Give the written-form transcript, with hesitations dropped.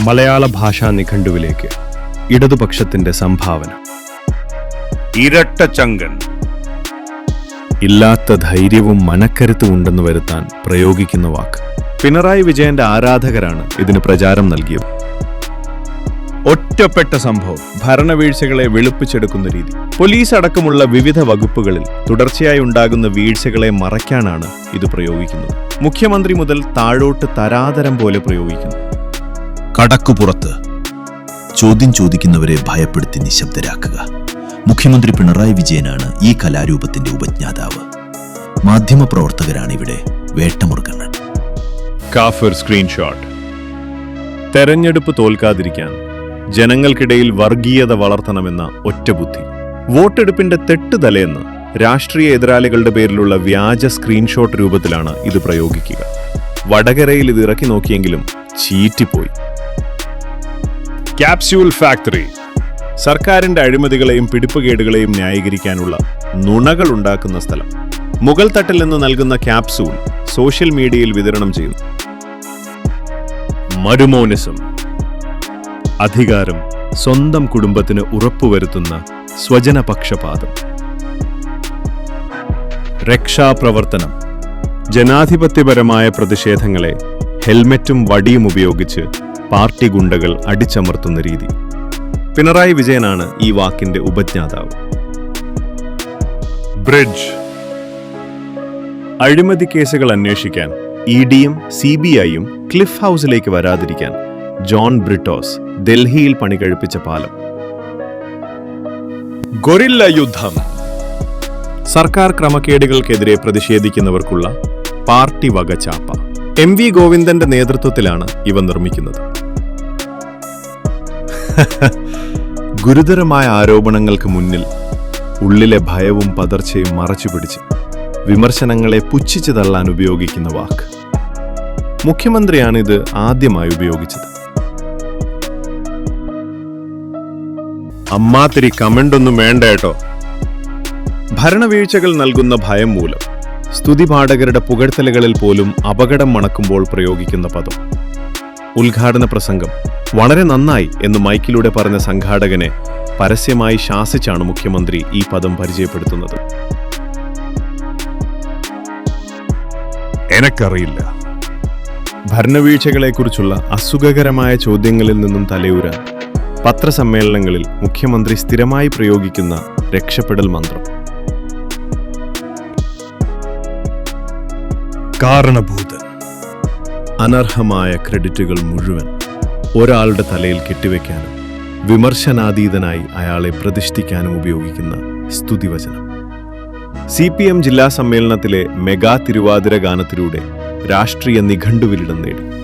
മലയാള ഭാഷാ നിഘണ്ടുവിലേക്ക് ഇടതുപക്ഷത്തിന്റെ സംഭാവന. ഇരട്ടച്ചങ്കൻ. ഇല്ലാത്ത ധൈര്യവും മനക്കരുത്തും ഉണ്ടെന്ന് വരുത്താൻ പ്രയോഗിക്കുന്ന വാക്ക്. പിണറായി വിജയന്റെ ആരാധകരാണ് ഇതിന് പ്രചാരം നൽകിയത്. ഒറ്റപ്പെട്ട സംഭവം ഭരണവീഴ്ചകളെ വെളുപ്പിച്ചെടുക്കുന്ന രീതി. പോലീസ് അടക്കമുള്ള വിവിധ വകുപ്പുകളിൽ തുടർച്ചയായി ഉണ്ടാകുന്ന വീഴ്ചകളെ മറയ്ക്കാനാണ് ഇത് പ്രയോഗിക്കുന്നത്. മുഖ്യമന്ത്രി മുതൽ താഴോട്ട് തരാതരം പോലെ പ്രയോഗിക്കുന്നു. കടക്കുപുറത്ത് ചോദ്യം ചോദിക്കുന്നവരെ ഭയപ്പെടുത്തി നിശബ്ദരാക്കുക. മുഖ്യമന്ത്രി പിണറായി വിജയനാണ് ഈ കലാരൂപത്തിന്റെ ഉപജ്ഞാതാവ്. മാധ്യമപ്രവർത്തകരാണ് ഇവിടെ വേട്ടമൃഗങ്ങൾ. കാഫിർ സ്ക്രീൻഷോട്ട്. തെരഞ്ഞെടുപ്പ് തോൽക്കാതിരിക്കാൻ ജനങ്ങൾക്കിടയിൽ വർഗീയത വളർത്തണമെന്ന ഒറ്റബുദ്ധി. വോട്ടെടുപ്പിന്റെ തെട്ടുതലേന്ന് രാഷ്ട്രീയ എതിരാളികളുടെ പേരിലുള്ള വ്യാജ സ്ക്രീൻഷോട്ട് രൂപത്തിലാണ് ഇത് പ്രയോഗിക്കുക. വടകരയിൽ ഇത് ഇറക്കി നോക്കിയെങ്കിലും ചീറ്റിപ്പോയി. Capsule factory. സർക്കാരിന്റെ അഴിമതികളെയും പിടിപ്പുകേടുകളെയും ന്യായീകരിക്കാനുള്ള നുണകൾ ഉണ്ടാക്കുന്ന സ്ഥലം. മുകൾ തട്ടിൽ നിന്ന് നൽകുന്ന ക്യാപ്സൂൾ സോഷ്യൽ മീഡിയയിൽ വിതരണം ചെയ്യുന്നു. മരുമോനിസം. അധികാരം സ്വന്തം കുടുംബത്തിന് ഉറപ്പുവരുത്തുന്ന സ്വജനപക്ഷപാതം. രക്ഷാപ്രവർത്തനം. ജനാധിപത്യപരമായ പ്രതിഷേധങ്ങളെ ഹെൽമറ്റും വടിയും ഉപയോഗിച്ച് പാർട്ടി ഗുണ്ടകൾ അടിച്ചമർത്തുന്ന രീതി. പിണറായി വിജയനാണ് ഈ വാക്കിന്റെ ഉപജ്ഞാതാവ്. ബ്രിഡ്ജ്. അഴിമതി കേസുകൾ അന്വേഷിക്കാൻ ഇഡിയും CBIയും ക്ലിഫ് ഹൗസിലേക്ക് വരാതിരിക്കാൻ ജോൺ ബ്രിട്ടോസ് ഡൽഹിയിൽ പണി കഴിപ്പിച്ച പാലം. ഗൊറില്ല യുദ്ധം. സർക്കാർ ക്രമക്കേടുകൾക്കെതിരെ പ്രതിഷേധിക്കുന്നവർക്കുള്ള പാർട്ടി വകചാപ്പ. MV ഗോവിന്ദന്റെ നേതൃത്വത്തിലാണ് ഇവ നിർമ്മിക്കുന്നത്. ഗുരുതരമായ ആരോപണങ്ങൾക്ക് മുന്നിൽ ഉള്ളിലെ ഭയവും പതർച്ചയും മറച്ചുപിടിച്ച് വിമർശനങ്ങളെ പുച്ഛിച്ചു തള്ളാൻ ഉപയോഗിക്കുന്ന വാക്ക്. മുഖ്യമന്ത്രിയാണ് ഇത് ആദ്യമായി ഉപയോഗിച്ചത്. അമ്മാതിരി കമന്റൊന്നും വേണ്ട കേട്ടോ. ഭരണവീഴ്ചകൾ നൽകുന്ന ഭയം മൂലം സ്തുതിപാഠകരുടെ പുകഴ്ത്തലുകളിൽ പോലും അപകടം മണക്കുമ്പോൾ പ്രയോഗിക്കുന്ന പദം. ഉദ്ഘാടന പ്രസംഗം വളരെ നന്നായി എന്ന് മൈക്കിലൂടെ പറഞ്ഞ സംഘാടകനെ പരസ്യമായി ശാസിച്ചാണ് മുഖ്യമന്ത്രി ഈ പദം പരിചയപ്പെടുത്തുന്നത്. എനക്കറിയില്ല. ഭരണവീഴ്ചകളെക്കുറിച്ചുള്ള അസുഖകരമായ ചോദ്യങ്ങളിൽ നിന്നും തലയൂരാൻ പത്രസമ്മേളനങ്ങളിൽ മുഖ്യമന്ത്രി സ്ഥിരമായി പ്രയോഗിക്കുന്ന രക്ഷപ്പെടൽ മന്ത്രം. കാരണഭൂതൻ. അനർഹമായ ക്രെഡിറ്റുകൾ മുഴുവൻ ഒരാളുടെ തലയിൽ കെട്ടിവെക്കാനും വിമർശനാതീതനായി അയാളെ പ്രതിഷ്ഠിക്കാനും ഉപയോഗിക്കുന്ന സ്തുതിവചനം. CPM ജില്ലാ സമ്മേളനത്തിലെ മെഗാ തിരുവാതിര ഗാനത്തിലൂടെ രാഷ്ട്രീയ നിഘണ്ടുവിലിടം നേടി.